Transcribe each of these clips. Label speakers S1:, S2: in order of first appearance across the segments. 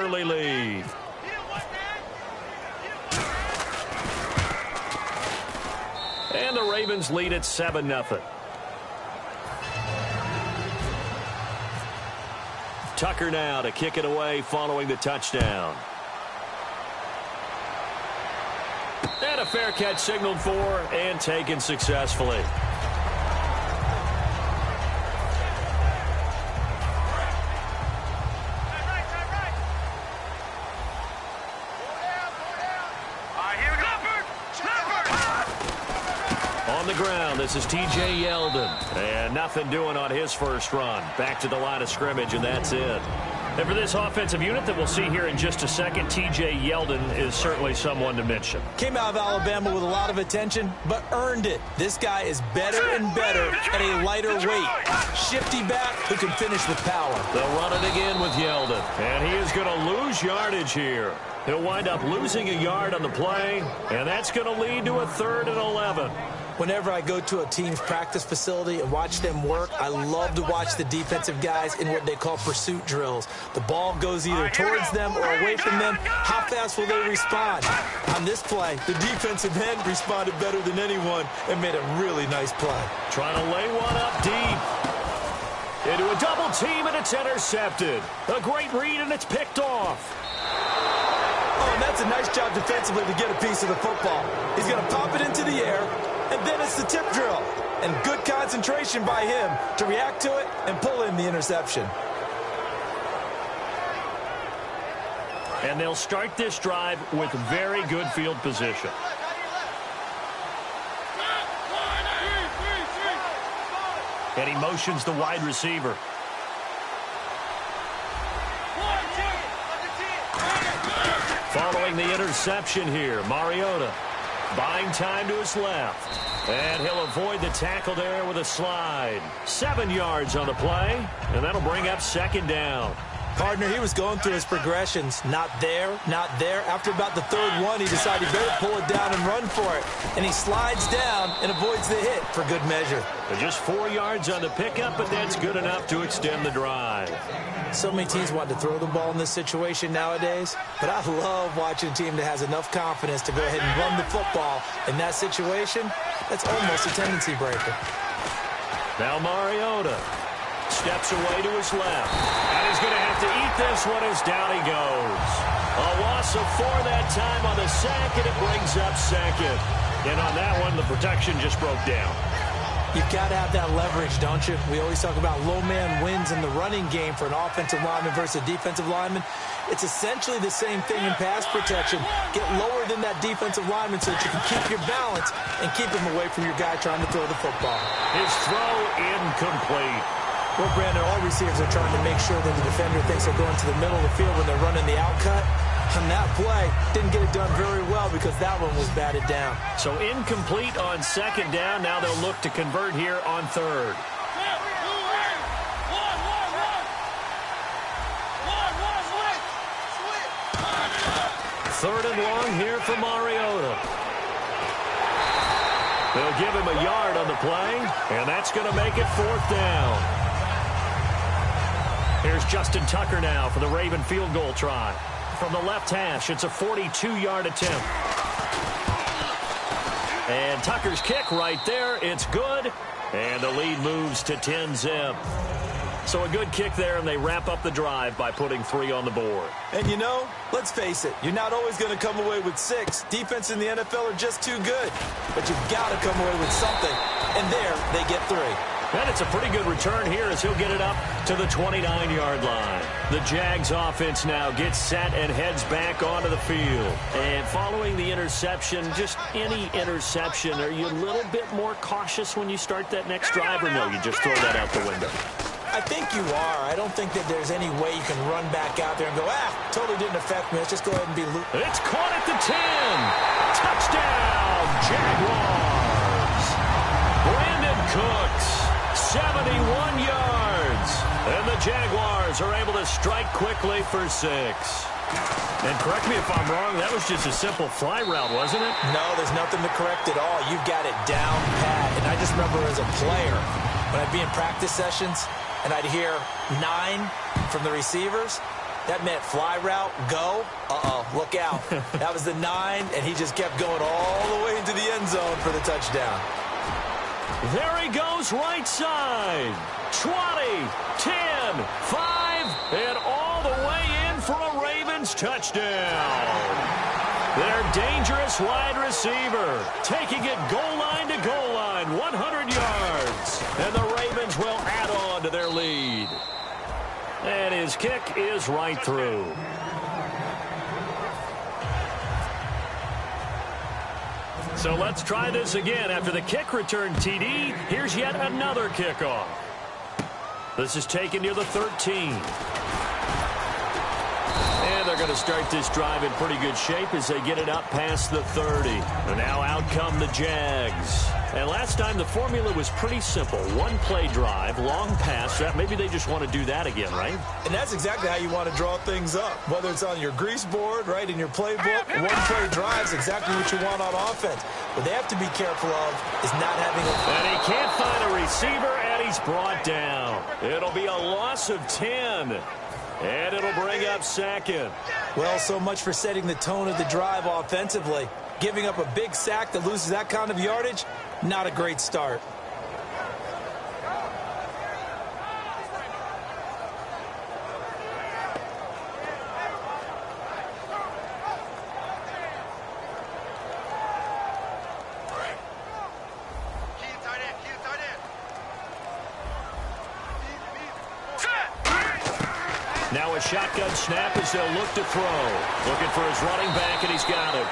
S1: early lead. And the Ravens lead at 7-0. Tucker now to kick it away following the touchdown. And a fair catch signaled for and taken successfully. On the ground, this is T.J. Yeldon. And nothing doing on his first run. Back to the line of scrimmage, and that's it. And for this offensive unit that we'll see here in just a second, T.J. Yeldon is certainly someone to mention.
S2: Came out of Alabama with a lot of attention, but earned it. This guy is better and better at a lighter weight. Shifty back who can finish with power.
S1: They'll run it again with Yeldon. And he is going to lose yardage here. He'll wind up losing a yard on the play, and that's going to lead to a 3rd and 11.
S2: Whenever I go to a team's practice facility and watch them work, I love to watch the defensive guys in what they call pursuit drills. The ball goes either towards them or away from them. How fast will they respond? On this play, the defensive end responded better than anyone and made a really nice play.
S1: Trying to lay one up deep. Into a double team, and it's intercepted. A great read, and it's picked off.
S2: Oh, and that's a nice job defensively to get a piece of the football. He's going to pop it into the air, and then it's the tip drill. And good concentration by him to react to it and pull in the interception.
S1: And they'll start this drive with very good field position. And he motions the wide receiver. Following the interception here, Mariota buying time to his left. And he'll avoid the tackle there with a slide. 7 yards on the play, and that'll bring up 2nd down.
S2: Partner, he was going through his progressions. Not there, not there. After about the 3rd one, he decided he better pull it down and run for it. And he slides down and avoids the hit for good measure.
S1: But just 4 yards on the pickup, but that's good enough to extend the drive.
S2: So many teams want to throw the ball in this situation nowadays, but I love watching a team that has enough confidence to go ahead and run the football. In that situation, that's almost a tendency breaker.
S1: Now Mariota steps away to his left. And he's going to have to eat this one as down he goes. A loss of 4 that time on the sack, and it brings up 2nd. And on that one, the protection just broke down.
S2: You've got to have that leverage, don't you? We always talk about low man wins in the running game for an offensive lineman versus a defensive lineman. It's essentially the same thing in pass protection. Get lower than that defensive lineman so that you can keep your balance and keep him away from your guy trying to throw the football.
S1: His throw incomplete.
S2: Well, Brandon, all receivers are trying to make sure that the defender thinks they're going to the middle of the field when they're running the outcut. On that play, didn't get it done very well because that one was batted down.
S1: So incomplete on 2nd down. Now they'll look to convert here on 3rd. Third and long here for Mariota. They'll give him a yard on the play, and that's going to make it 4th down. Here's Justin Tucker now for the Raven field goal try. From the left hash, it's a 42-yard attempt. And Tucker's kick right there. It's good. And the lead moves to 10-zip. So a good kick there, and they wrap up the drive by putting 3 on the board.
S2: And you know, let's face it, you're not always going to come away with 6. Defense in the NFL are just too good. But you've got to come away with something. And there, they get 3.
S1: And it's a pretty good return here as he'll get it up to the 29-yard line. The Jags offense now gets set and heads back onto the field. And following the interception, just any interception, are you a little bit more cautious when you start that next drive, or no, you just throw that out the window?
S2: I think you are. I don't think that there's any way you can run back out there and go, totally didn't affect me. Let's just go ahead and be loose.
S1: It's caught at the 10. Touchdown, Jaguars. Brandon Cooks, 71 yards. And the Jaguars are able to strike quickly for 6. And correct me if I'm wrong, that was just a simple fly route, wasn't it?
S2: No, there's nothing to correct at all. You've got it down pat. And I just remember as a player, when I'd be in practice sessions and I'd hear 9 from the receivers, That meant fly route, go. Look out. That was the 9, and he just kept going all the way into the end zone for the touchdown.
S1: There he goes right side. 20, 10, 5, and all the way in for a Ravens touchdown. Their dangerous wide receiver taking it goal line to goal line, 100 yards. And the Ravens will add on to their lead. And his kick is right through. So let's try this again. After the kick return TD, here's yet another kickoff. This is taken near the 13. And they're going to start this drive in pretty good shape as they get it up past the 30. And now out come the Jags. And last time the formula was pretty simple. One-play drive, long pass. Maybe they just want to do that again, right?
S2: And that's exactly how you want to draw things up. Whether it's on your grease board, right, in your playbook, one-play drive is exactly what you want on offense. What they have to be careful of is not having a...
S1: And he can't find a receiver, and he's brought down. It'll be a loss of 10. And it'll bring up second.
S2: Well, so much for setting the tone of the drive offensively. Giving up a big sack that loses that kind of yardage, not a great start.
S1: Now a shotgun snap as they'll look to throw. Looking for his running back, and he's got it.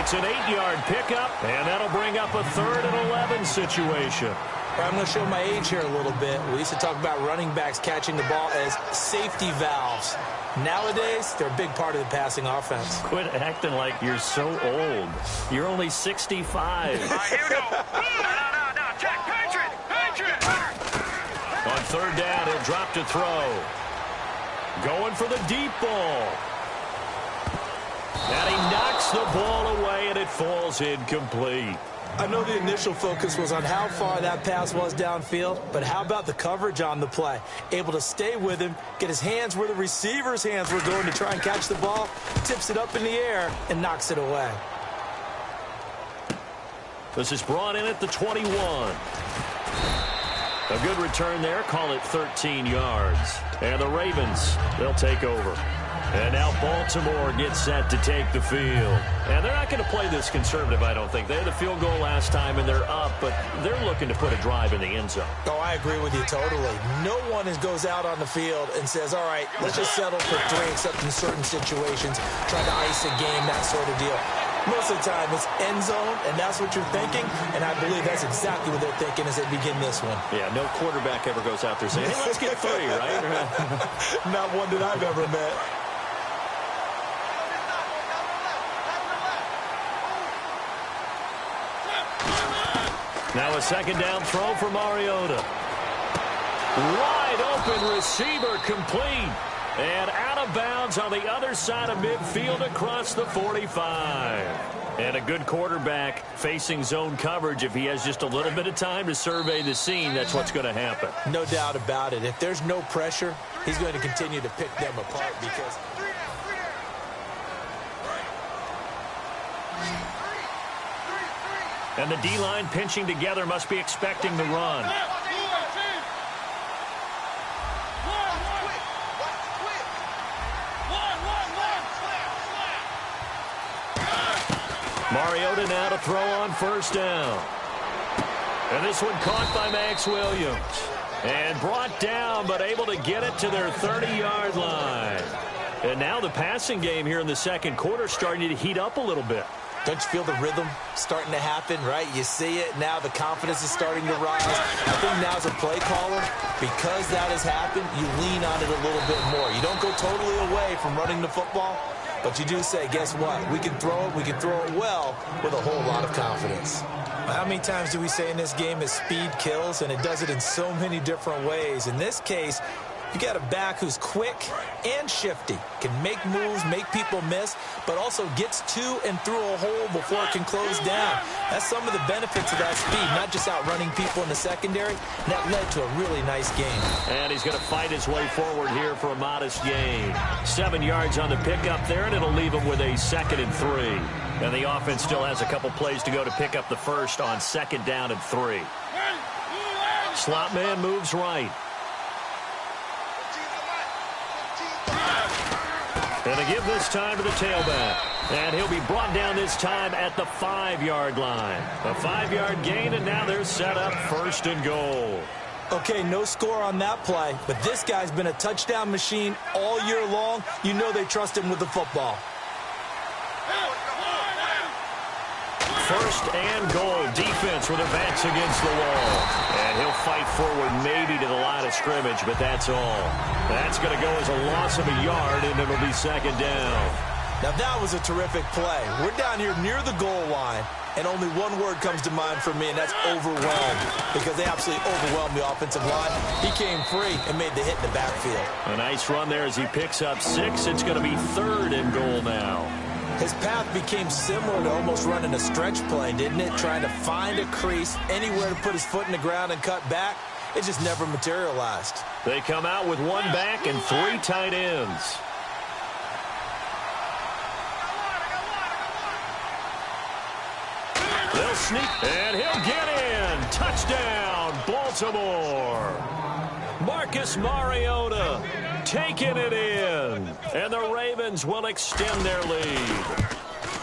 S1: It's an 8-yard pickup, and that'll bring up a 3rd and 11 situation.
S2: I'm going to show my age here a little bit. We used to talk about running backs catching the ball as safety valves. Nowadays, they're a big part of the passing offense.
S1: Quit acting like you're so old. You're only 65.
S3: Here we go. No, check. Patriot.
S1: On 3rd down, he'll drop to throw. Going for the deep ball. And he knocks the ball away, and it falls incomplete.
S2: I know the initial focus was on how far that pass was downfield, but how about the coverage on the play? Able to stay with him, get his hands where the receiver's hands were going to try and catch the ball, tips it up in the air, and knocks it away.
S1: This is brought in at the 21. A good return there. Call it 13 yards. And the Ravens, they'll take over. And now Baltimore gets set to take the field. And they're not going to play this conservative, I don't think. They had the field goal last time, and they're up, but they're looking to put a drive in the end zone.
S2: Oh, I agree with you totally. No one goes out on the field and says, all right, let's just settle for 3, except in certain situations, try to ice a game, that sort of deal. Most of the time, it's end zone, and that's what you're thinking, and I believe that's exactly what they're thinking as they begin this one.
S1: Yeah, no quarterback ever goes out there saying, hey, let's get 3, right?
S2: Not one that I've ever met.
S1: Now a 2nd down throw for Mariota. Wide open receiver complete. And out of bounds on the other side of midfield across the 45. And a good quarterback facing zone coverage. If he has just a little bit of time to survey the scene, that's what's going to happen.
S2: No doubt about it. If there's no pressure, he's going to continue to pick them apart because...
S1: And the D-line pinching together must be expecting the run. Mariota now to throw on 1st down. And this one caught by Max Williams. And brought down, but able to get it to their 30-yard line. And now the passing game here in the 2nd quarter starting to heat up a little bit.
S2: Don't you feel the rhythm starting to happen, right? You see it. Now the confidence is starting to rise. I think now as a play caller, because that has happened, you lean on it a little bit more. You don't go totally away from running the football, but you do say, guess what? We can throw it well with a whole lot of confidence. How many times do we say in this game is speed kills, and it does it in so many different ways? In this case, You got a back who's quick and shifty, can make moves, make people miss, but also gets to and through a hole before it can close down. That's some of the benefits of that speed, not just outrunning people in the secondary. And that led to a really nice game.
S1: And he's going to fight his way forward here for a modest gain. 7 yards on the pickup there, and it'll leave him with a 2nd and 3. And the offense still has a couple plays to go to pick up the first on 2nd down and 3. Slot man moves right. And they give this time to the tailback. And he'll be brought down this time at the 5-yard line. A 5-yard gain, and now they're set up 1st and goal.
S2: Okay, no score on that play, but this guy's been a touchdown machine all year long. You know they trust him with the football.
S1: 1st and goal. Defense with their backs against the wall. And he'll fight forward maybe to the line of scrimmage, but that's all. That's going to go as a loss of a yard, and it'll be 2nd down.
S2: Now that was a terrific play. We're down here near the goal line, and only one word comes to mind for me, and that's overwhelmed, because they absolutely overwhelmed the offensive line. He came free and made the hit in the backfield.
S1: A nice run there as he picks up 6. It's going to be 3rd and goal now.
S2: His path became similar to almost running a stretch play, didn't it? Trying to find a crease, anywhere to put his foot in the ground and cut back. It just never materialized.
S1: They come out with 1 back and 3 tight ends. They'll sneak, and he'll get in. Touchdown, Baltimore. Marcus Mariota taking it in. And the Ravens will extend their lead.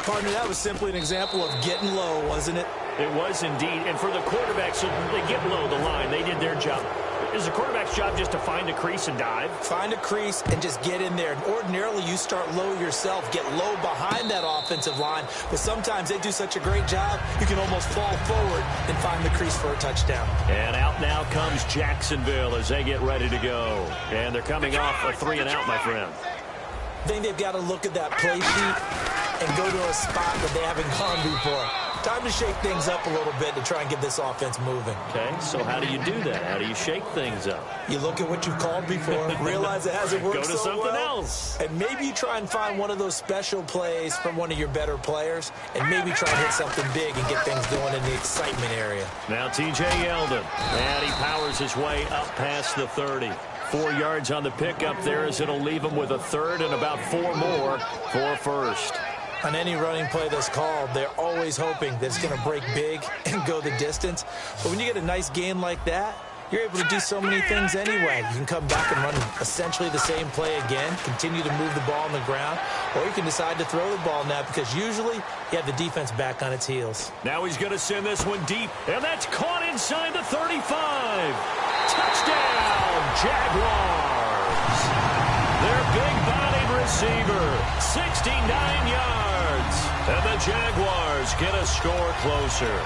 S2: Partner, that was simply an example of getting low, wasn't it?
S1: It was indeed. And for the quarterback, so they get low the line. They did their job. Is the quarterback's job just to find a crease and dive?
S2: Find a crease and just get in there. And ordinarily, you start low yourself, get low behind that offensive line. But sometimes they do such a great job, you can almost fall forward and find the crease for a touchdown.
S1: And out now comes Jacksonville as they get ready to go. And they're coming off a 3 and out, my friend.
S2: I think they've got to look at that play sheet and go to a spot that they haven't gone before. Time to shake things up a little bit to try and get this offense moving.
S1: Okay, so how do you do that? How do you shake things up?
S2: You look at what you've called before, realize it hasn't worked
S1: Go to
S2: so
S1: something
S2: well,
S1: else.
S2: and maybe you try and find one of those special plays from one of your better players, and maybe try and hit something big and get things going in the excitement area.
S1: Now T.J. Yeldon, and he powers his way up past the 30. 4 yards on the pickup there as it'll leave him with a 3rd and about 4 more for a 1st.
S2: On any running play that's called, they're always hoping that it's going to break big and go the distance. But when you get a nice gain like that, you're able to do so many things anyway. You can come back and run essentially the same play again, continue to move the ball on the ground, or you can decide to throw the ball now because usually you have the defense back on its heels.
S1: Now he's going to send this one deep, and that's caught inside the 35. Touchdown, Jaguars. Their big-bodied receiver, 69 yards. And the Jaguars get a score closer.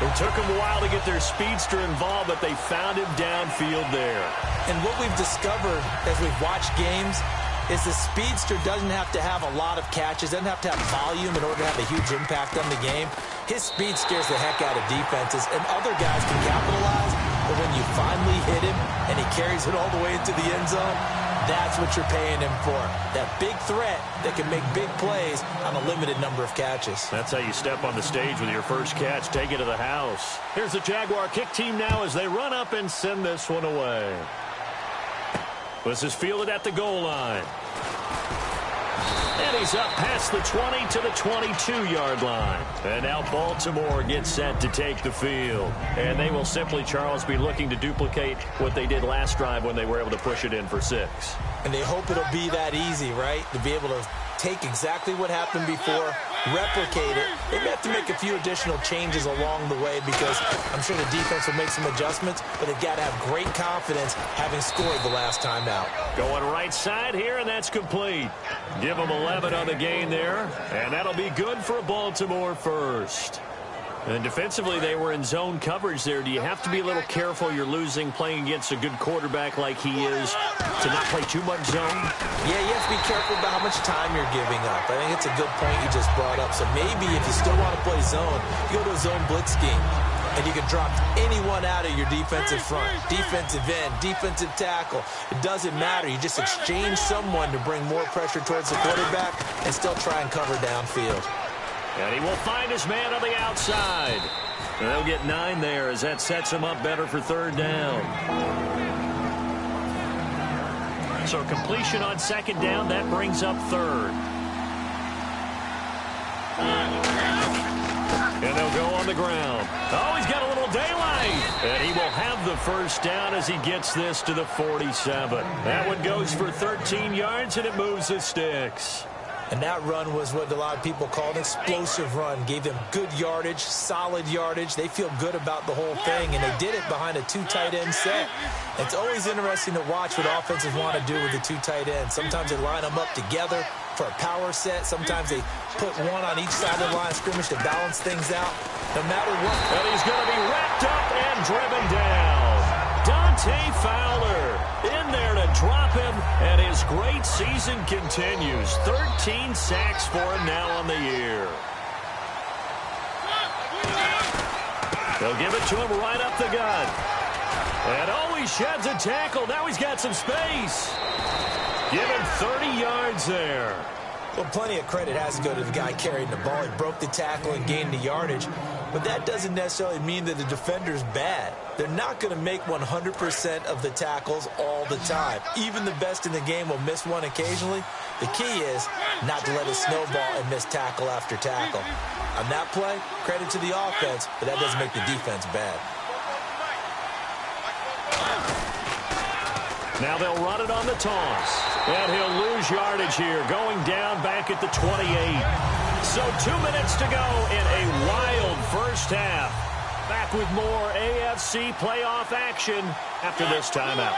S1: It took them a while to get their speedster involved, but they found him downfield there.
S2: And what we've discovered as we've watched games is the speedster doesn't have to have a lot of catches, doesn't have to have volume in order to have a huge impact on the game. His speed scares the heck out of defenses, and other guys can capitalize, but when you finally hit him and he carries it all the way into the end zone, that's what you're paying him for. That big threat that can make big plays on a limited number of catches.
S1: That's how you step on the stage with your first catch. Take it to the house. Here's the Jaguar kick team now as they run up and send this one away. This is fielded at the goal line. And he's up past the 20 to the 22-yard line. And now Baltimore gets set to take the field. And they will simply, Charles, be looking to duplicate what they did last drive when they were able to push it in for 6.
S2: And they hope it'll be that easy, right? To be able to take exactly what happened before, replicate it. They may have to make a few additional changes along the way because I'm sure the defense will make some adjustments, but they've got to have great confidence having scored the last time out.
S1: Going right side here, and that's complete. Give them 11 on the gain there, and that'll be good for a Baltimore first. And defensively, they were in zone coverage there. Do you have to be a little careful you're losing playing against a good quarterback like he is to not play too much zone?
S2: Yeah, you have to be careful about how much time you're giving up. I think it's a good point you just brought up. So maybe if you still want to play zone, you go to a zone blitz scheme. and you can drop anyone out of your defensive front. Defensive end, defensive tackle. It doesn't matter. You just exchange someone to bring more pressure towards the quarterback and still try and cover downfield.
S1: And he will find his man on the outside. They'll get 9 there as that sets him up better for third down. So completion on second down, that brings up third. And they'll go on the ground. Oh, he's got a little daylight. And he will have the first down as he gets this to the 47. That one goes for 13 yards, and it moves the sticks.
S2: And that run was what a lot of people call an explosive run. Gave them good yardage, solid yardage. They feel good about the whole thing, and they did it behind a 2 tight end set. It's always interesting to watch what offenses want to do with the 2 tight ends. Sometimes they line them up together for a power set. Sometimes they put one on each side of the line of scrimmage to balance things out. No matter what.
S1: And he's going to be wrapped up and driven down. Dante Fowler in there to drop him, and his great season continues. 13 sacks for him now on the year. They'll give it to him right up the gut. And oh, he sheds a tackle. Now he's got some space. Give him 30 yards there.
S2: Well, plenty of credit has to go to the guy carrying the ball. He broke the tackle and gained the yardage. But that doesn't necessarily mean that the defender's bad. They're not going to make 100% of the tackles all the time. Even the best in the game will miss one occasionally. The key is not to let it snowball and miss tackle after tackle. On that play, credit to the offense, but that doesn't make the defense bad.
S1: Now they'll run it on the toss. And he'll lose yardage here, going down back at the 28. So 2 minutes to go in a wild first half. Back with more AFC playoff action after this timeout.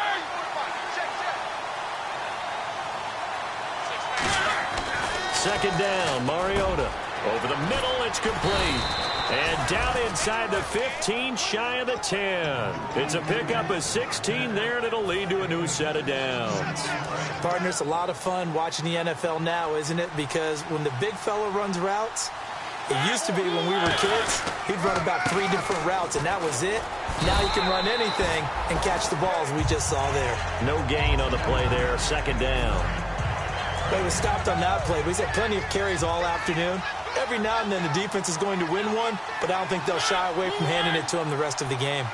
S1: Second down, Mariota. Over the middle, it's complete. And down inside the 15, shy of the 10. It's a pickup of 16 there, and it'll lead to a new set of downs.
S2: Partner, it's a lot of fun watching the NFL now, isn't it? Because when the big fella runs routes, it used to be when we were kids, he'd run about 3 different routes, and that was it. Now he can run anything and catch the balls we just saw there.
S1: No gain on the play there, second down.
S2: But he was stopped on that play, but he's had plenty of carries all afternoon. Every now and then the defense is going to win one, but I don't think they'll shy away from handing it to him the rest of the game.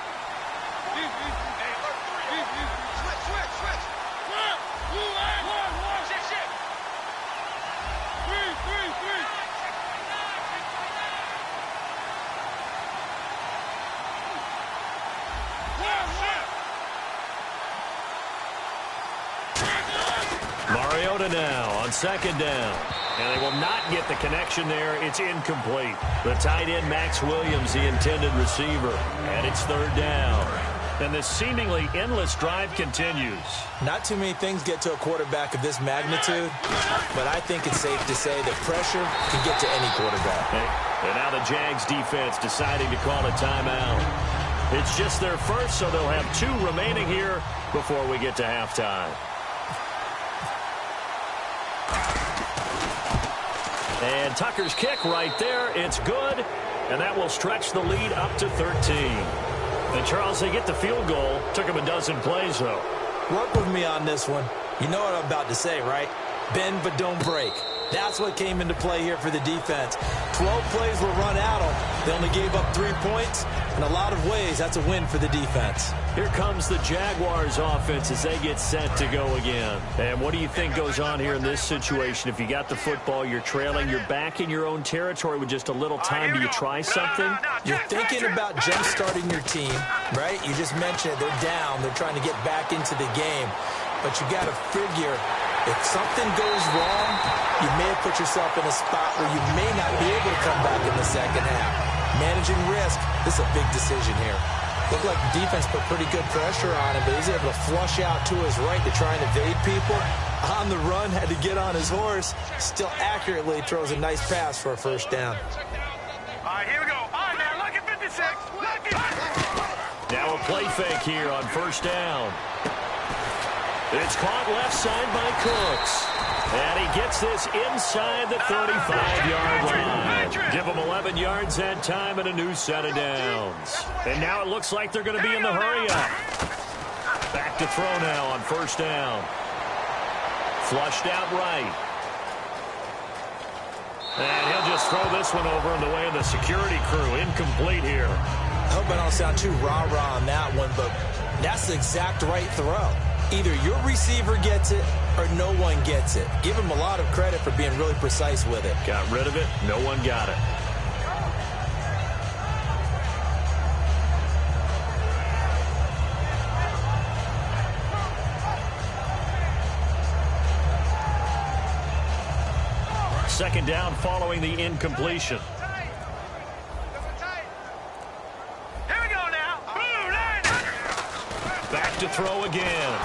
S1: Mariota now on second down. And they will not get the connection there. It's incomplete. The tight end, Max Williams, the intended receiver. And it's third down. And this seemingly endless drive continues.
S2: Not too many things get to a quarterback of this magnitude, but I think it's safe to say that pressure can get to any quarterback.
S1: And now the Jags defense deciding to call a timeout. It's just their first, so they'll have 2 remaining here before we get to halftime. And Tucker's kick right there. It's good. And that will stretch the lead up to 13. And, Charles, they get the field goal. Took them a dozen plays, though.
S2: Work with me on this one. You know what I'm about to say, right? Bend but don't break. That's what came into play here for the defense. 12 plays were run at them. They only gave up 3 points. In a lot of ways, that's a win for the defense.
S1: Here comes the Jaguars offense as they get set to go again. And what do you think goes on here in this situation? If you got the football, you're trailing, you're back in your own territory with just a little time. Do you try something?
S2: You're thinking about jump-starting your team, right? You just mentioned it. They're down. They're trying to get back into the game. But you got to figure, if something goes wrong, you may have put yourself in a spot where you may not be able to come back in the second half. Managing risk, this is a big decision here. Looked like the defense put pretty good pressure on him, but he's able to flush out to his right to try and evade people. On the run, had to get on his horse. Still accurately throws a nice pass for a first down.
S3: All right, here we go. All right, now look at 56. Look at.
S1: Now a play fake here on first down. It's caught left side by Cooks. And he gets this inside the 35-yard line. Give him 11 yards that time and a new set of downs. And now it looks like they're going to be in the hurry-up. Back to throw now on first down. Flushed out right. And he'll just throw this one over in the way of the security crew. Incomplete here.
S2: I hope I don't sound too rah-rah on that one, but that's the exact right throw. Either your receiver gets it or no one gets it. Give him a lot of credit for being really precise with it.
S1: Got rid of it. No one got it. Second down following the incompletion. Back to throw again.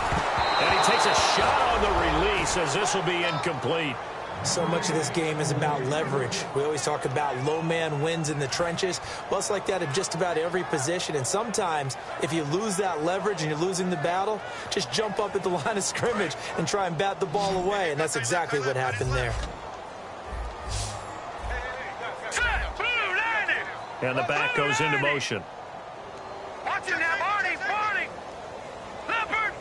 S1: And he takes a shot on the release as this will be incomplete.
S2: So much of this game is about leverage. We always talk about low man wins in the trenches. Well, it's like that at just about every position. And sometimes, if you lose that leverage and you're losing the battle, just jump up at the line of scrimmage and try and bat the ball away. And that's exactly what happened there.
S1: And the back goes into motion.
S3: Watch him now, Barney! Leopard!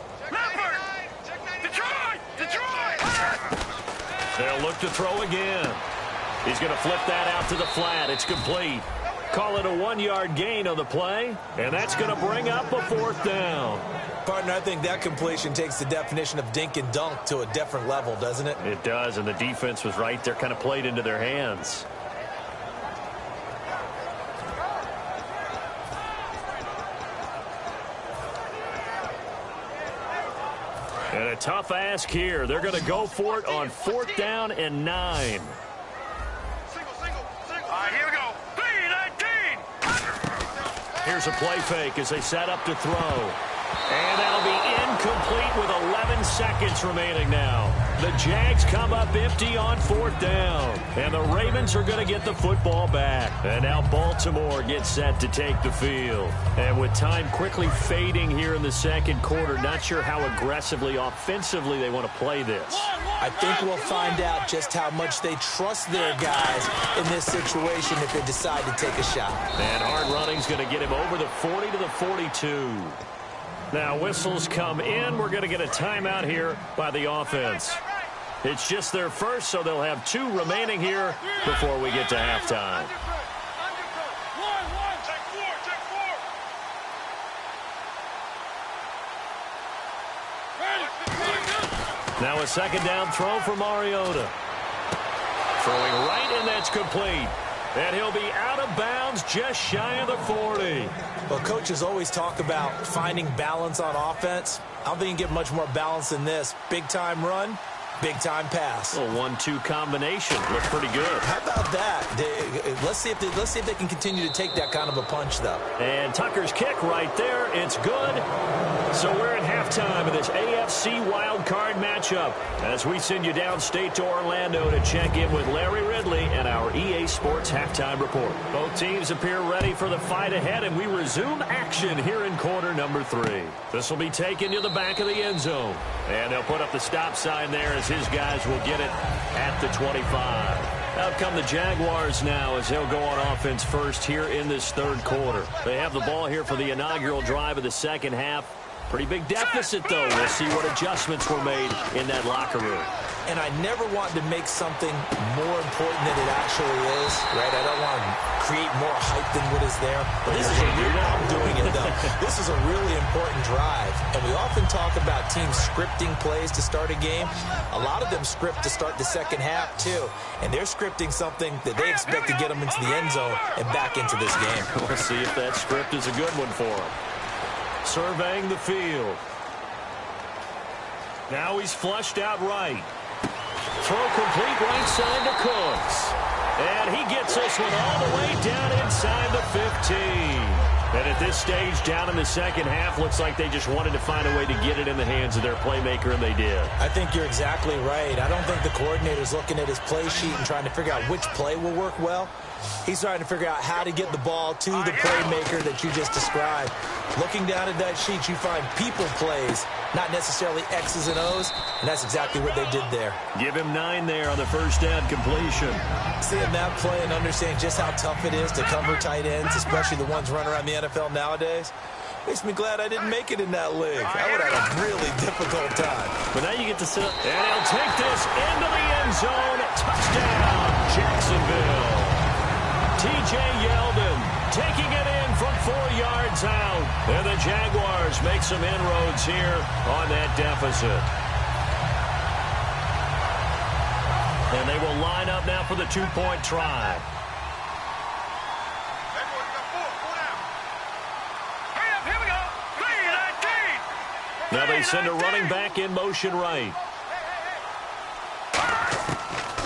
S3: Detroit!
S1: They'll look to throw again. He's going to flip that out to the flat. It's complete. Call it a 1-yard gain on the play, and that's going to bring up a fourth down.
S2: Partner, I think that completion takes the definition of dink and dunk to a different level, doesn't it?
S1: It does, and the defense was right there, kind of played into their hands. And a tough ask here. They're going to go for it on 4th down and 9.
S3: Single. All right, here we go. 3-19.
S1: Here's a play fake as they set up to throw. And that'll be incomplete with 11 seconds remaining now. The Jags come up empty on 4th down. And the Ravens are going to get the football back. And now Baltimore gets set to take the field. And with time quickly fading here in the second quarter, not sure how aggressively, offensively they want to play this.
S2: I think we'll find out just how much they trust their guys in this situation if they decide to take a shot.
S1: And hard running's going to get him over the 40 to the 42. Now whistles come in. We're going to get a timeout here by the offense. It's just their first, so they'll have 2 remaining here before we get to halftime. Now a second down throw for Mariota. Throwing right, and that's complete. And he'll be out of bounds just shy of the 40.
S2: Well, coaches always talk about finding balance on offense. I don't think you can get much more balance than this. Big-time run, big-time pass.
S1: A 1-2 combination. Looks pretty good.
S2: How about that? Let's see if they can continue to take that kind of a punch, though.
S1: And Tucker's kick right there. It's good. So we're at halftime of this AFC wild card matchup as we send you downstate to Orlando to check in with Larry Ridley and our EA Sports halftime report. Both teams appear ready for the fight ahead, and we resume action here in quarter number 3. This will be taken to the back of the end zone. And they'll put up the stop sign there as his guys will get it at the 25. Out come the Jaguars now as they'll go on offense first here in this third quarter. They have the ball here for the inaugural drive of the second half. Pretty big deficit, though. We'll see what adjustments were made in that locker room.
S2: And I never want to make something more important than it actually is, right? I don't want to create more hype than what is there. But this is I'm doing it, though. This is a really important drive. And we often talk about teams scripting plays to start a game. A lot of them script to start the second half, too. And they're scripting something that they expect to get them into the end zone and back into this game.
S1: We'll see if that script is a good one for them. Surveying the field. Now he's flushed out right. Throw complete right side to Cooks. And he gets this one all the way down inside the 15. And at this stage, down in the second half, looks like they just wanted to find a way to get it in the hands of their playmaker, and they did.
S2: I think you're exactly right. I don't think the coordinator's looking at his play sheet and trying to figure out which play will work well. He's trying to figure out how to get the ball to the playmaker that you just described. Looking down at that sheet, you find people plays not necessarily X's and O's, and that's exactly what they did there.
S1: Give him 9 there on the first down completion.
S2: Seeing that play and understanding just how tough it is to cover tight ends, especially the ones running around the NFL nowadays, makes me glad I didn't make it in that league. I would have had a really difficult time.
S1: But now you get to sit, and he'll take this into the end zone. Touchdown, Jacksonville. T.J. Yeldon taking it in from 4 yards out. And the Jaguars make some inroads here on that deficit. And they will line up now for the 2-point try. Now they send a running back in motion right.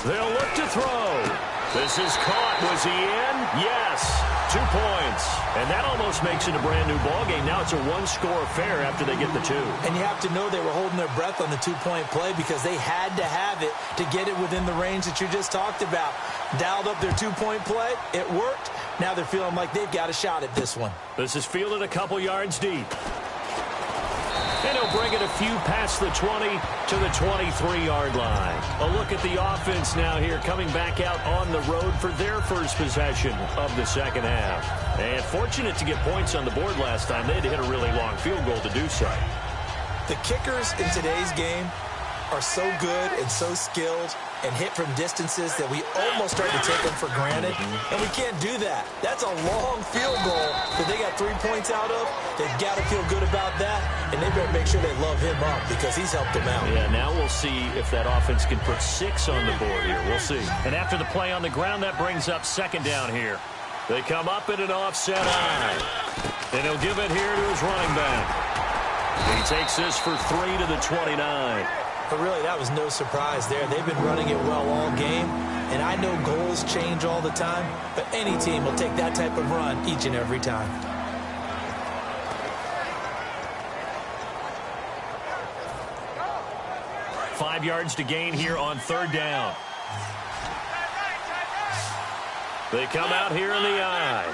S1: They'll look to throw. This is caught. Was he in? Yes. 2 points. And that almost makes it a brand new ballgame. Now it's a 1-score affair after they get the 2.
S2: And you have to know they were holding their breath on the 2-point play because they had to have it to get it within the range that you just talked about. Dialed up their 2-point play. It worked. Now they're feeling like they've got a shot at this one.
S1: This is fielded a couple yards deep. And he'll bring it a few past the 20 to the 23-yard line. A look at the offense now here, coming back out on the road for their first possession of the second half. And fortunate to get points on the board last time. They had to hit a really long field goal to do so.
S2: The kickers in today's game are so good and so skilled and hit from distances that we almost start to take them for granted. And we can't do that. That's a long field goal that they got 3 points out of. They've got to feel good about that, and they better make sure they love him up because he's helped them out.
S1: Yeah, now we'll see if that offense can put 6 on the board here. We'll see. And after the play on the ground, that brings up second down here. They come up in an offset eye. And he'll give it here to his running back. He takes this for 3 to the 29.
S2: But really, that was no surprise there. They've been running it well all game, and I know goals change all the time, but any team will take that type of run each and every time.
S1: Five yards to gain here on third down. They come out here in the eye.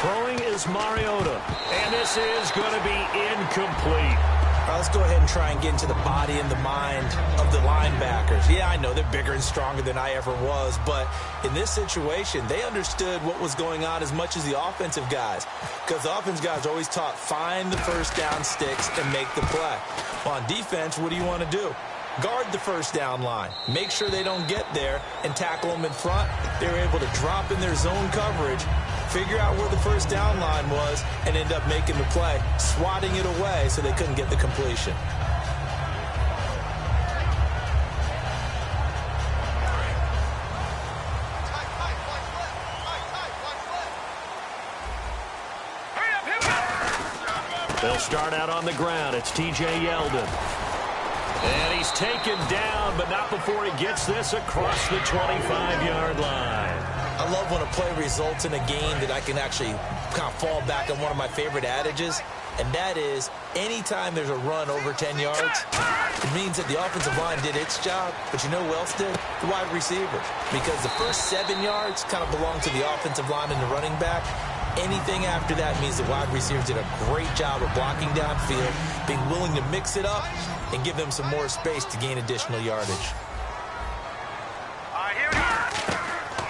S1: Throwing is Mariota, and this is going to be incomplete.
S2: All right, let's go ahead and try and get into the body and the mind of the linebackers. Yeah, I know they're bigger and stronger than I ever was, but in this situation, they understood what was going on as much as the offensive guys, because the offensive guys are always taught, find the first down sticks and make the play. Well, on defense, what do you want to do? Guard the first down line. Make sure they don't get there and tackle them in front. They were able to drop in their zone coverage, figure out where the first down line was, and end up making the play, swatting it away so they couldn't get the completion.
S1: They'll start out on the ground. It's T.J. Yeldon. And he's taken down, but not before he gets this across the 25-yard line.
S2: I love when a play results in a gain that I can actually kind of fall back on one of my favorite adages, and that is anytime there's a run over 10 yards, it means that the offensive line did its job, but you know who else did? The wide receivers. Because the first 7 yards kind of belong to the offensive line and the running back. Anything after that means the wide receivers did a great job of blocking downfield, being willing to mix it up, and give them some more space to gain additional yardage.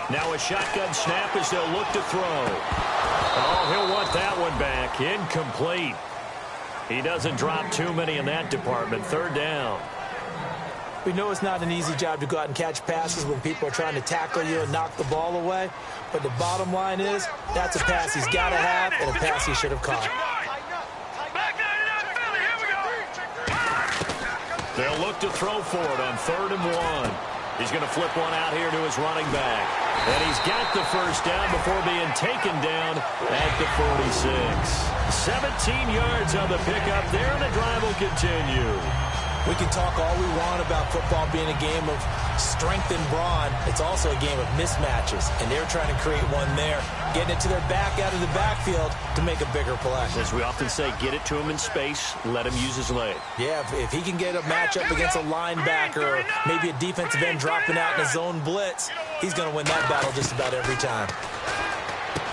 S1: Now a shotgun snap as they'll look to throw. Oh, he'll want that one back. Incomplete. He doesn't drop too many in that department. Third down.
S2: We know it's not an easy job to go out and catch passes when people are trying to tackle you and knock the ball away. But the bottom line is, that's a pass he's got to have and a pass he should have caught.
S1: They'll look to throw for it on 3rd and 1. He's going to flip one out here to his running back. And he's got the first down before being taken down at the 46. 17 yards on the pickup there, and the drive will continue.
S2: We can talk all we want about football being a game of strength and brawn. It's also a game of mismatches, and they're trying to create one there, getting it to their back out of the backfield to make a bigger play.
S1: As we often say, get it to him in space, let him use his leg.
S2: Yeah, if he can get a matchup against a linebacker or maybe a defensive end dropping out in a zone blitz, he's going to win that battle just about every time.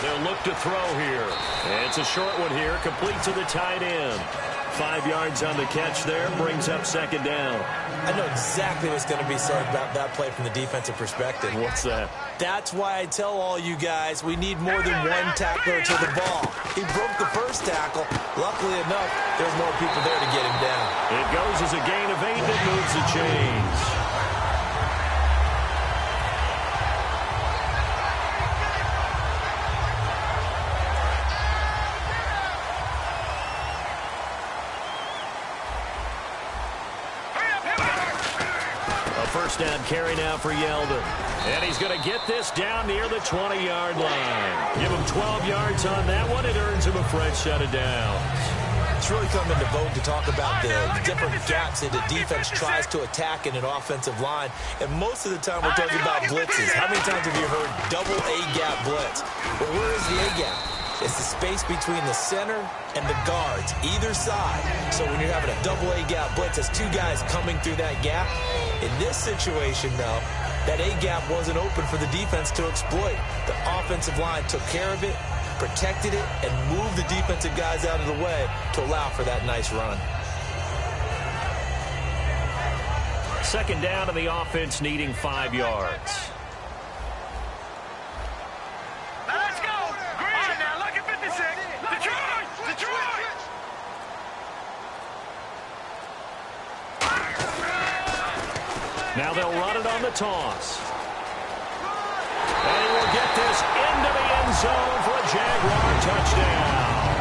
S1: They'll look to throw here. And it's a short one here, complete to the tight end. 5 yards on the catch there, brings up second down.
S2: I know exactly what's going to be said about that play from the defensive perspective.
S1: What's that?
S2: That's why I tell all you guys we need more than one tackler to the ball. He broke the first tackle. Luckily enough, there's more people there to get him down.
S1: It goes as a gain of 8 that moves the chains. First down carry now for Yeldon. And he's going to get this down near the 20-yard line. Give him 12 yards on that one. It earns him a fresh set of downs.
S2: It's really come into vogue to talk about the different gaps that the defense tries to attack in an offensive line. And most of the time we're talking about blitzes. How many times have you heard double A-gap blitz? Well, where is the A-gap? It's the space between the center and the guards, either side. So when you're having a double A-gap blitz, it's two guys coming through that gap. In this situation, though, that A-gap wasn't open for the defense to exploit. The offensive line took care of it, protected it, and moved the defensive guys out of the way to allow for that nice run.
S1: Second down to the offense needing 5 yards. Now they'll run it on the toss. And he will get this into the end zone for a Jaguar touchdown.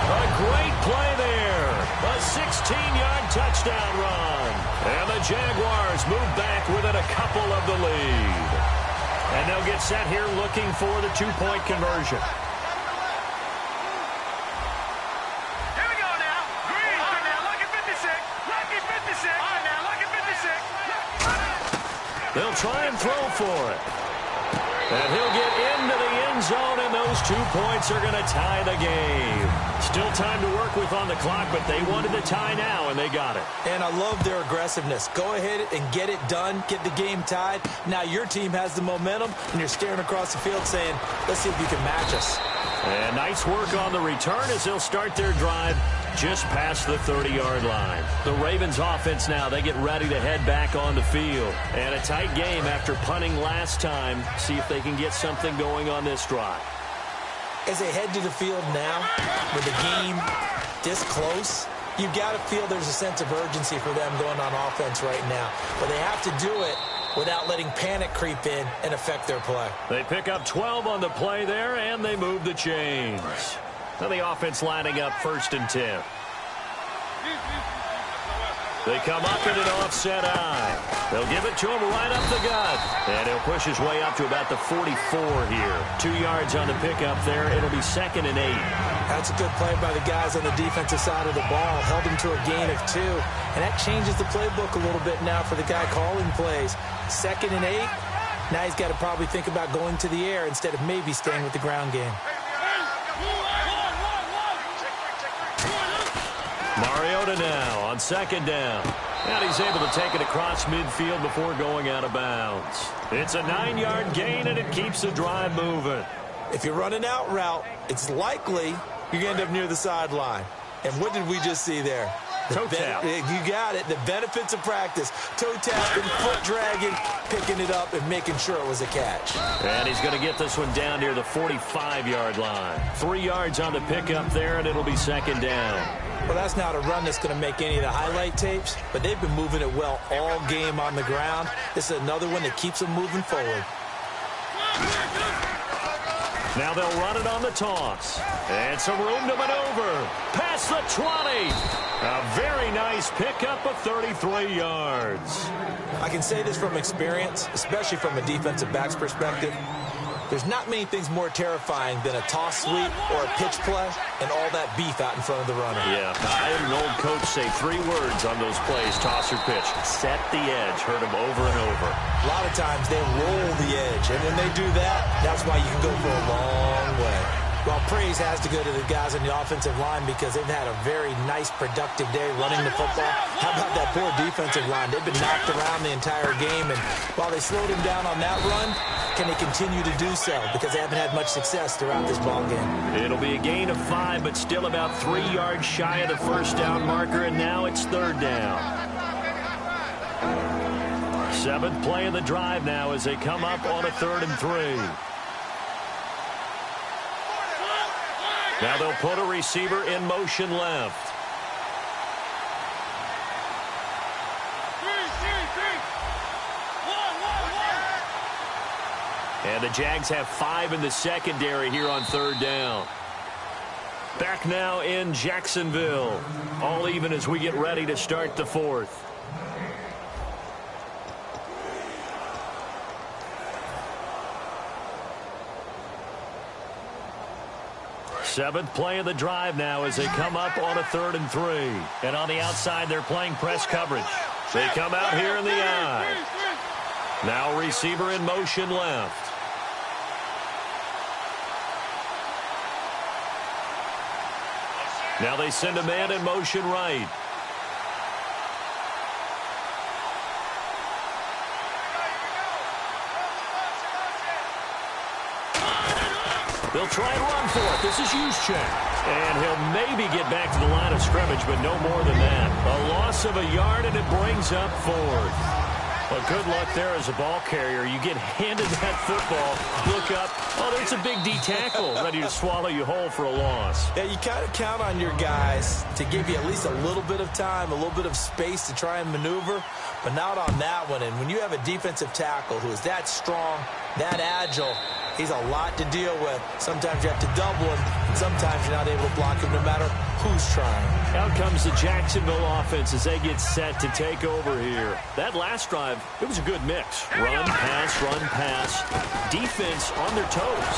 S1: A great play there. A 16-yard touchdown run. And the Jaguars move back within a couple of the lead. And they'll get set here looking for the two-point conversion. They'll try and throw for it. And he'll get into the end zone, and those 2 points are going to tie the game. Still time to work with on the clock, but they wanted the tie now, and they got it.
S2: And I love their aggressiveness. Go ahead and get it done, get the game tied. Now your team has the momentum, and you're staring across the field saying, let's see if you can match us.
S1: And nice work on the return as they'll start their drive just past the 30-yard line. The Ravens offense now, they get ready to head back on the field. And a tight game after punting last time. See if they can get something going on this drive.
S2: As they head to the field now, with the game this close, you've got to feel there's a sense of urgency for them going on offense right now. But they have to do it without letting panic creep in and affect their play.
S1: They pick up 12 on the play there, and they move the chains. Now the offense lining up 1st and 10. They come up in an offset eye. They'll give it to him right up the gut. And he'll push his way up to about the 44 here. 2 yards on the pickup there. It'll be 2nd and 8.
S2: That's a good play by the guys on the defensive side of the ball. Held him to a gain of 2. And that changes the playbook a little bit now for the guy calling plays. 2nd and 8. Now he's got to probably think about going to the air instead of maybe staying with the ground game.
S1: Mariota now on 2nd down. And he's able to take it across midfield before going out of bounds. It's a 9-yard gain, and it keeps the drive moving.
S2: If you're running out route, it's likely you're going to end up near the sideline. And what did we just see there?
S1: Toe tap.
S2: You got it. The benefits of practice. Toe tapping, foot dragging, picking it up, and making sure it was a catch.
S1: And he's going to get this one down near the 45-yard line. 3 yards on the pickup there, and it'll be 2nd down.
S2: Well, that's not a run that's going to make any of the highlight tapes, but they've been moving it well all game on the ground. This is another one that keeps them moving forward.
S1: Now they'll run it on the toss. And some room to maneuver. Past the 20. A very nice pickup of 33 yards.
S2: I can say this from experience, especially from a defensive back's perspective. There's not many things more terrifying than a toss sweep or a pitch play and all that beef out in front of the runner.
S1: Yeah, I had an old coach say 3 words on those plays, toss or pitch. Set the edge. Heard him over and over.
S2: A lot of times they roll the edge, and when they do that, that's why you can go for a long way. Well, praise has to go to the guys on the offensive line because they've had a very nice, productive day running the football. How about that poor defensive line? They've been knocked around the entire game, and while they slowed him down on that run, can they continue to do so? Because they haven't had much success throughout this ball game.
S1: It'll be a gain of 5, but still about 3 yards shy of the first down marker, and now it's 3rd down. 7th play of the drive now as they come up on a 3rd and 3. Now they'll put a receiver in motion left. And the Jags have 5 in the secondary here on 3rd down. Back now in Jacksonville. All even as we get ready to start the 4th. Seventh play of the drive now as they come up on a 3rd and 3. And on the outside, they're playing press coverage. They come out here in the eye. Now receiver in motion left. Now they send a man in motion right. They'll try and run for it. This is Juszczyk. And he'll maybe get back to the line of scrimmage, but no more than that. A loss of a yard, and it brings up 4th. Well, good luck there as a ball carrier. You get handed that football, look up, oh, there's a big D tackle ready to swallow you whole for a loss.
S2: Yeah, you kind of count on your guys to give you at least a little bit of time, a little bit of space to try and maneuver, but not on that one. And when you have a defensive tackle who is that strong, that agile, he's a lot to deal with. Sometimes you have to double him, and sometimes you're not able to block him no matter who's trying.
S1: Out comes the Jacksonville offense as they get set to take over here. That last drive, it was a good mix. Run, pass, defense on their toes.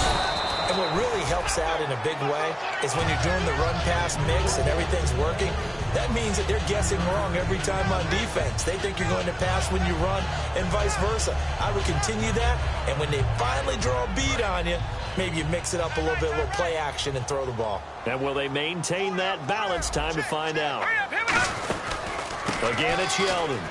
S2: And what really helps out in a big way is when you're doing the run-pass mix and everything's working, that means that they're guessing wrong every time on defense. They think you're going to pass when you run and vice versa. I would continue that, and when they finally draw a bead on you, maybe you mix it up a little bit, a little play action, and throw the ball.
S1: And will they maintain that balance? Time to find out. Again, it's Yeldon.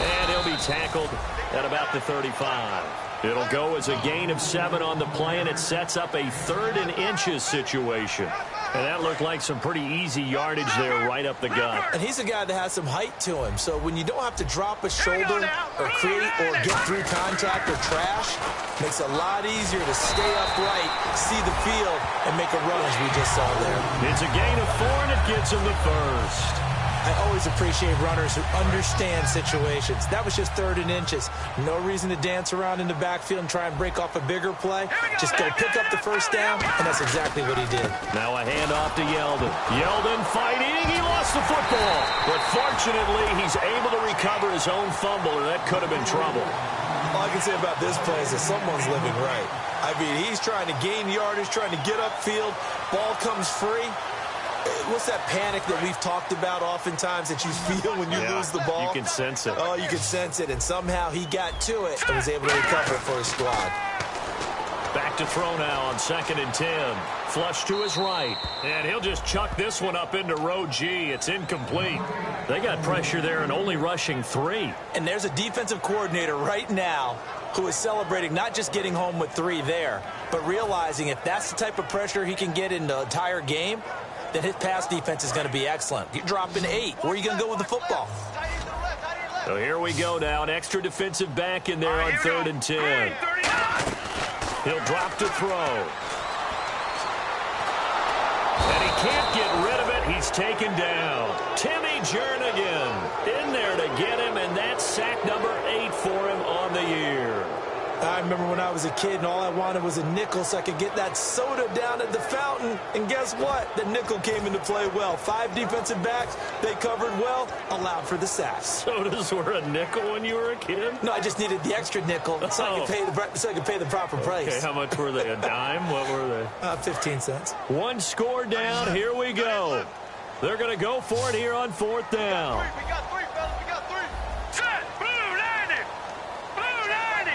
S1: And he'll be tackled at about the 35. It'll go as a gain of 7 on the play, and it sets up a 3rd and inches situation. And that looked like some pretty easy yardage there right up the gut.
S2: And he's a guy that has some height to him. So when you don't have to drop a shoulder or create or get through contact or trash, makes it a lot easier to stay upright, see the field, and make a run as we just saw there.
S1: It's a gain of 4, and it gets him the first.
S2: I always appreciate runners who understand situations. That was just 3rd and inches. No reason to dance around in the backfield and try and break off a bigger play. Just go pick up the first down, and that's exactly what he did.
S1: Now a handoff to Yeldon. Yeldon fighting. He lost the football. But fortunately, he's able to recover his own fumble, and that could have been trouble.
S2: All I can say about this play is that someone's living right. I mean, he's trying to gain yardage, trying to get upfield. Ball comes free. What's that panic that we've talked about oftentimes that you feel when you lose the ball?
S1: You can sense it.
S2: Oh, you can sense it, and somehow he got to it and was able to recover it for his squad.
S1: Back to throw now on 2nd and 10. Flush to his right, and he'll just chuck this one up into row G. It's incomplete. They got pressure there and only rushing 3.
S2: And there's a defensive coordinator right now who is celebrating not just getting home with 3 there, but realizing if that's the type of pressure he can get in the entire game, then his pass defense is going to be excellent. You're dropping 8. Where are you going to go with the football?
S1: So here we go now. An extra defensive back in there on 3rd and 10. He'll drop to throw. And he can't get rid of it. He's taken down. Timmy Jernigan in there to get him, and that's sack number 8 for him on the year.
S2: I remember when I was a kid and all I wanted was a nickel so I could get that soda down at the fountain. And guess what? The nickel came into play well. 5 defensive backs, they covered well, allowed for the sacks.
S1: Sodas were a nickel when you were a kid?
S2: No, I just needed the extra nickel so I could pay the proper price.
S1: Okay, how much were they? A dime? What were they?
S2: 15 cents.
S1: One score down. Here we go. They're going to go for it here on 4th down.
S3: We got 3, fellas. We got 3. Set. Blue 90. Blue 90.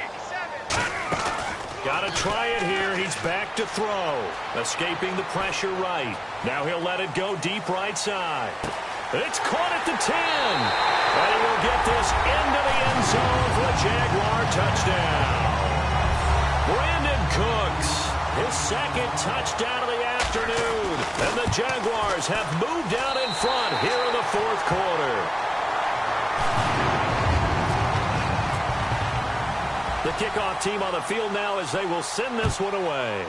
S1: Got to try it here. He's back to throw. Escaping the pressure right. Now he'll let it go deep right side. It's caught at the 10. And he will get this into the end zone for a Jaguar touchdown. Brandon Cooks, his second touchdown of the afternoon. And the Jaguars have moved out in front here in the 4th quarter. The kickoff team on the field now as they will send this one away.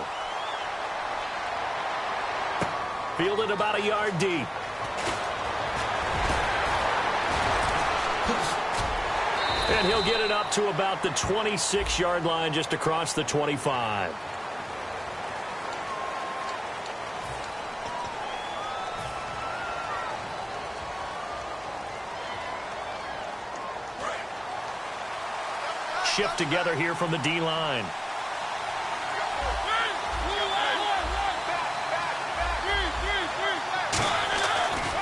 S1: Fielded about a yard deep. And he'll get it up to about the 26-yard line just across the 25. Shift together here from the D-line.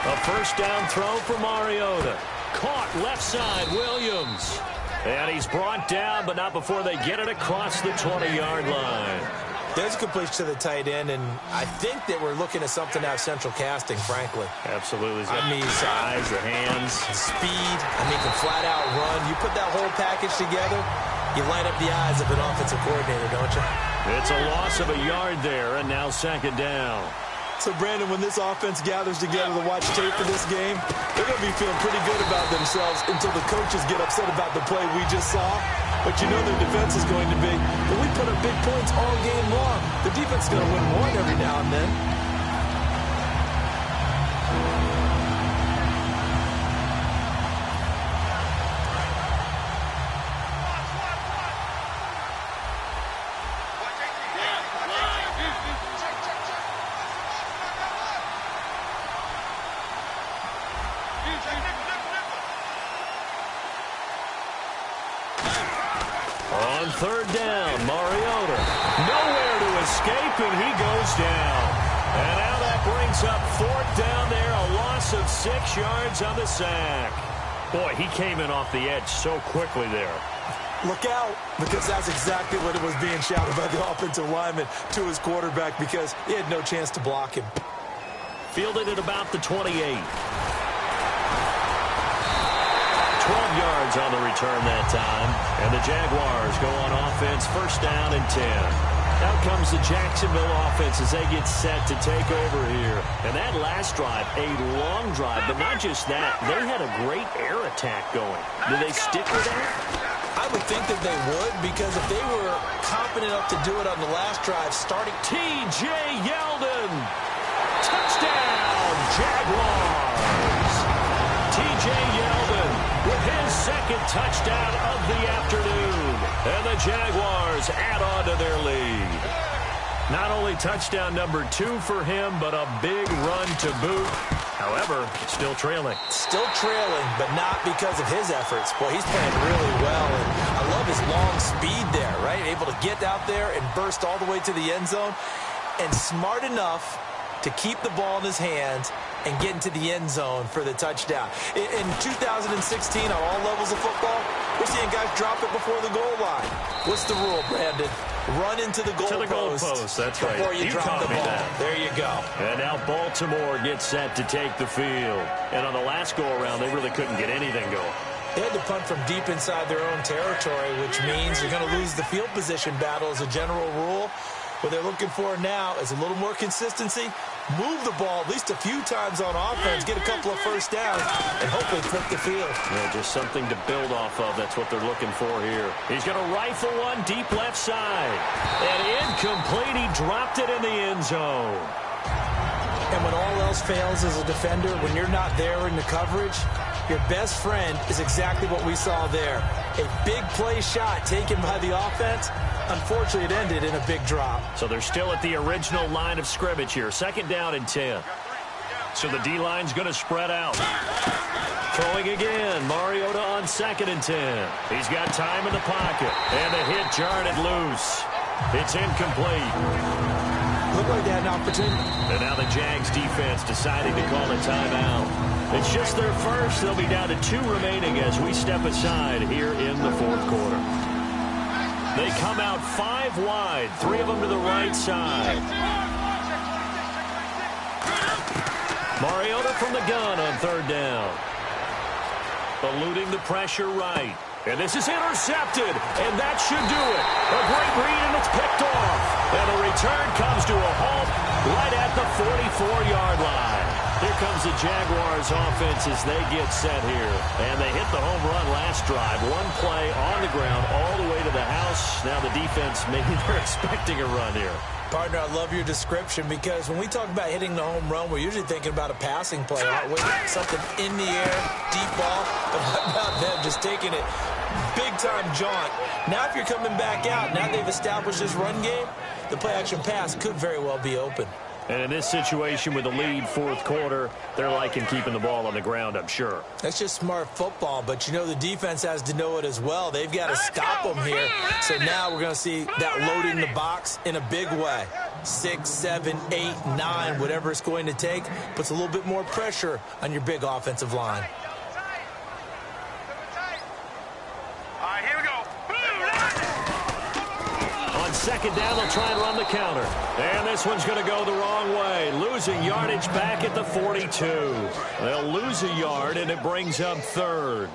S1: A first down throw for Mariota. Caught left side, Williams. And he's brought down, but not before they get it across the 20-yard line.
S2: There's a completion to the tight end, and I think that we're looking at something out of central casting, frankly.
S1: Absolutely. I mean, size, the hands.
S2: Speed. I mean, can flat out run. You put that whole package together, you light up the eyes of an offensive coordinator, don't you?
S1: It's a loss of a yard there, and now 2nd down.
S2: So, Brandon, when this offense gathers together to watch tape for this game, they're going to be feeling pretty good about themselves until the coaches get upset about the play we just saw. But you know their defense is going to be. But we put up big points all game long. The defense is going to win one every now and then.
S1: On 3rd down, Mariota. Nowhere to escape, and he goes down. And now that brings up 4th down there, a loss of 6 yards on the sack. Boy, he came in off the edge so quickly there.
S2: Look out, because that's exactly what it was being shouted by the offensive lineman to his quarterback because he had no chance to block him.
S1: Fielded at about the 28. 12 yards on the return that time. And the Jaguars go on offense, first down and 10. Out comes the Jacksonville offense as they get set to take over here. And that last drive, a long drive, but not just that. They had a great air attack going. Do they stick with that?
S2: I would think that they would, because if they were confident enough to do it on the last drive, starting
S1: T.J. Yeldon. Touchdown, Jaguars. T.J. Yeldon with his second touchdown of the afternoon. And the Jaguars add on to their lead. Not only touchdown number 2 for him, but a big run to boot. However, still trailing.
S2: Still trailing, but not because of his efforts. Boy, he's playing really well, and I love his long speed there, right? Able to get out there and burst all the way to the end zone, and smart enough to keep the ball in his hands and get into the end zone for the touchdown. In 2016, on all levels of football, we're seeing guys drop it before the goal line. What's the rule, Brandon? Run into the goalpost.
S1: That's right.
S2: Before you drop the ball.
S1: That.
S2: There you go.
S1: And now Baltimore gets set to take the field. And on the last go-around, they really couldn't get anything going.
S2: They had to punt from deep inside their own territory, which means you're going to lose the field position battle as a general rule. What they're looking for now is a little more consistency, move the ball at least a few times on offense, get a couple of first downs, and hopefully flip the field.
S1: Yeah, just something to build off of. That's what they're looking for here. He's going to rifle one deep left side. And incomplete. He dropped it in the end zone.
S2: And when all else fails as a defender, when you're not there in the coverage, your best friend is exactly what we saw there. A big play shot taken by the offense. Unfortunately, it ended in a big drop.
S1: So they're still at the original line of scrimmage here. 2nd down and 10. So the D-line's going to spread out. Throwing again. Mariota on 2nd and 10. He's got time in the pocket. And the hit jarred it loose. It's incomplete.
S2: Looked like they had an opportunity.
S1: And now the Jags defense deciding to call a timeout. It's just their first. They'll be down to 2 remaining as we step aside here in the 4th quarter. They come out 5 wide, 3 of them to the right side. Mariota from the gun on 3rd down. Eluding the pressure right. And this is intercepted, and that should do it. A great read, and it's picked off. And the return comes to a halt right at the 44-yard line. Here comes the Jaguars offense as they get set here. And they hit the home run last drive. 1 play on the ground all the way to the house. Now the defense, maybe they're expecting a run here.
S2: Partner, I love your description because when we talk about hitting the home run, we're usually thinking about a passing play, aren't we? Something in the air, deep ball. But how about them just taking it big-time jaunt? Now if you're coming back out, now they've established this run game, the play-action pass could very well be open.
S1: And in this situation with the lead 4th quarter, they're liking keeping the ball on the ground, I'm sure.
S2: That's just smart football, but you know the defense has to know it as well. They've got to stop them here. So now we're going to see that loading the box in a big way. 6, 7, 8, 9, whatever it's going to take, puts a little bit more pressure on your big offensive line.
S3: All right, here we go.
S1: 2nd down, they'll try and run the counter. And this one's going to go the wrong way. Losing yardage back at the 42. They'll lose a yard, and it brings up 3rd.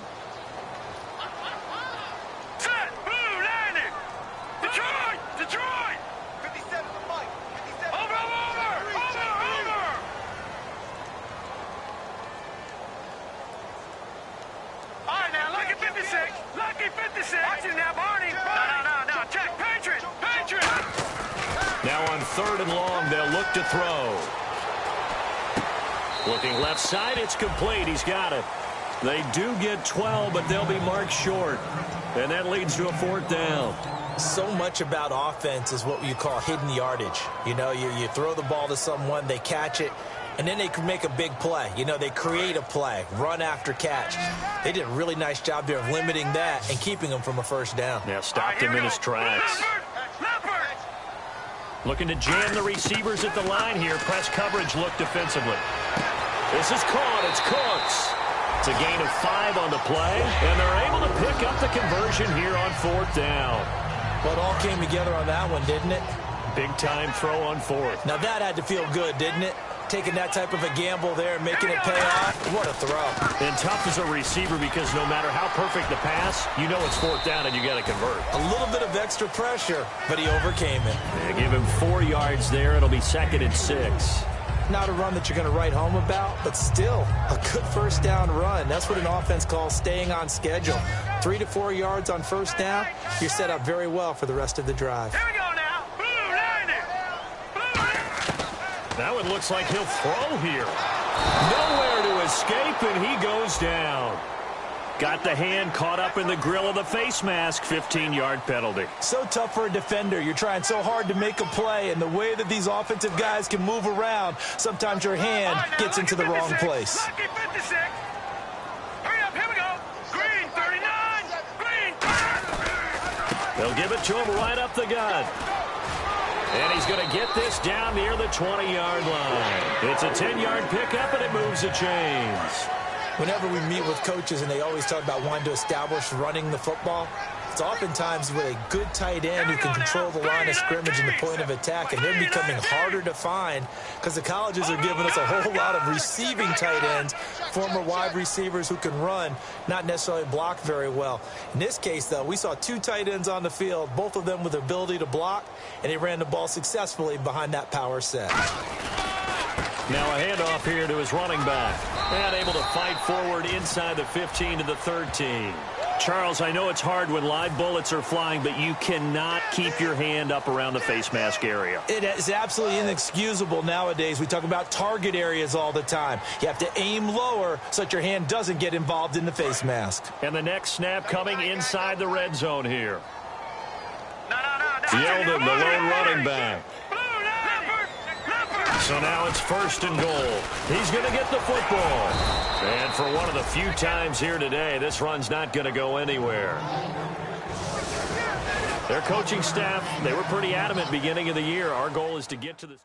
S3: Set, blue, landing. Detroit, Detroit. 57 to Mike. 57. Over. All right, now, lucky 56. Lucky 56. Watch it now, Barney. No. Check, Patriot.
S1: Now on 3rd and long, they'll look to throw. Looking left side, it's complete. He's got it. They do get 12, but they'll be marked short. And that leads to a 4th down.
S2: So much about offense is what you call hidden yardage. You know, you throw the ball to someone, they catch it, and then they can make a big play. You know, they create a play, run after catch. They did a really nice job there of limiting that and keeping them from a 1st down.
S1: Yeah, stopped him in his tracks. Looking to jam the receivers at the line here. Press coverage look defensively. This is caught. It's Cooks. It's a gain of 5 on the play, and they're able to pick up the conversion here on 4th down.
S2: Well, it all came together on that one, didn't it?
S1: Big-time throw on 4th.
S2: Now that had to feel good, didn't it? Taking that type of a gamble there and making it pay off. What a throw.
S1: And tough as a receiver because no matter how perfect the pass, you know it's 4th down and you got to convert.
S2: A little bit of extra pressure, but he overcame it.
S1: They give him 4 yards there. It'll be 2nd and 6.
S2: Not a run that you're going to write home about, but still a good 1st down run. That's what an offense calls staying on schedule. 3 to 4 yards on 1st down, you're set up very well for the rest of the drive.
S3: Here we go now. Blue, landing.
S1: Now it looks like he'll throw here. Nowhere to escape, and he goes down. Got the hand caught up in the grill of the face mask. 15-yard penalty.
S2: So tough for a defender. You're trying so hard to make a play, and the way that these offensive guys can move around, sometimes your hand gets into the wrong place.
S3: Lucky 56. Hurry up, here we go. Green, 39. Green.
S1: They'll give it to him right up the gut. And he's going to get this down near the 20-yard line. It's a 10-yard pickup, and it moves the chains.
S2: Whenever we meet with coaches and they always talk about wanting to establish running the football, it's oftentimes with a good tight end who can control the line of scrimmage and the point of attack, and they're becoming harder to find because the colleges are giving us a whole lot of receiving tight ends, former wide receivers who can run, not necessarily block very well. In this case, though, we saw 2 tight ends on the field, both of them with the ability to block, and they ran the ball successfully behind that power set.
S1: Now a handoff here to his running back. And able to fight forward inside the 15 to the 13. Charles, I know it's hard when live bullets are flying, but you cannot keep your hand up around the face mask area.
S2: It is absolutely inexcusable nowadays. We talk about target areas all the time. You have to aim lower so that your hand doesn't get involved in the face mask.
S1: And the next snap coming inside the red zone here.
S3: No.
S1: Yeldon, the lone running back. So now it's 1st and goal. He's going to get the football. And for one of the few times here today, this run's not going to go anywhere. Their coaching staff, they were pretty adamant beginning of the year. Our goal is to get to this.